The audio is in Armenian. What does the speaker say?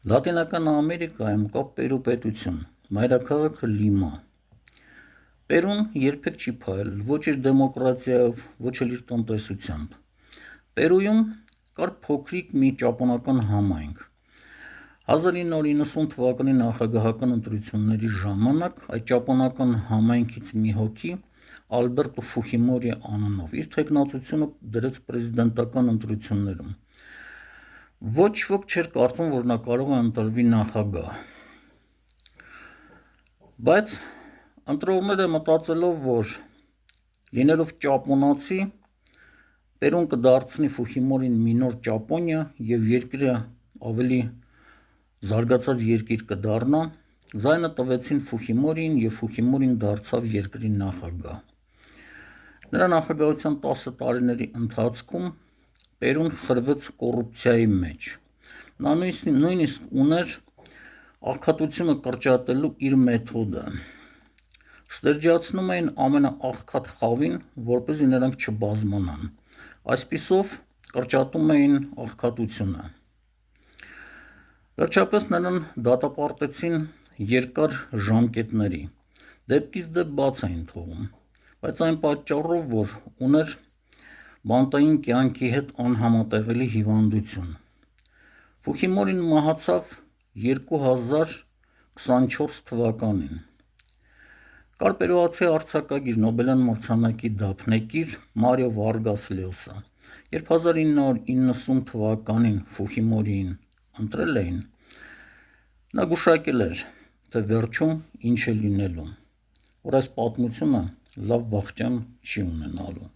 Լատինական Ամերիկայում կա Պերու պետություն, մայրաքաղաքը Լիմա։ Պերուն երբեք չի փայել ոչ իր դեմոկրատիայով, ոչ էլ իր տնտեսությամբ։ Պերույում կար փոքրիկ մի ճապոնական համայնք։ 1990 թվականի նախագահական ընտրությունների ժամանակ այդ ճապոնական համայնքից մի հոգի Ալբերտո Ֆուխիմորի անունով իր թեկնածությունը դրեց պրեզիդենտական ընտրություններում։ Ոչ ոք չէր կարծում, որ նա կարող է ընտրվի նախագահ։ Բայց ընտրողները մտածելով, որ լինելով ճապոնացի, Պերուն կդարձնի Ֆուխիմորին մի նոր Ճապոնիա և երկիրը ավելի զարգացած երկիր կդառնա, ձայնը տվեցին Ֆուխիմորիին և Ֆուխիմորին դարձավ երկրի նախագահ։ Նրա նախագահության 10 տարիների ընթացքում Պերուն խրվեց կոռուպցիայի մեջ։ Նա նույնիսկ ուներ աղքատությունը կրճատելու իր մեթոդը։ Ստերջացնում էին ամենաաղքատ խավին, որպեսզի նրանք չբազմանան։ Այսպիսով կրճատում էին աղքատությունը։ Վերջապես նրան դատապարտեցին երկար ժամկետների, դեպքից դեպ բաց էին թողում, բայց այն պատճառով, որ ուներ բանտային կյանքի հետ անհամատեղելի հիվանդություն։ Ֆուխիմորին մահացավ 2024 թվականին։ Կար պերուացի արձակագիր, Նոբելյան մրցանակի դափնեկիր Մարիո Վարգաս Լյոսա։ Երբ 1990 թվականին Ֆուխիմորիին ընտրել էին, նա գուշակել էր, թե վերջում ինչ է լինելու, որ այս պատմությունը լավ վախճան չի ունենալու։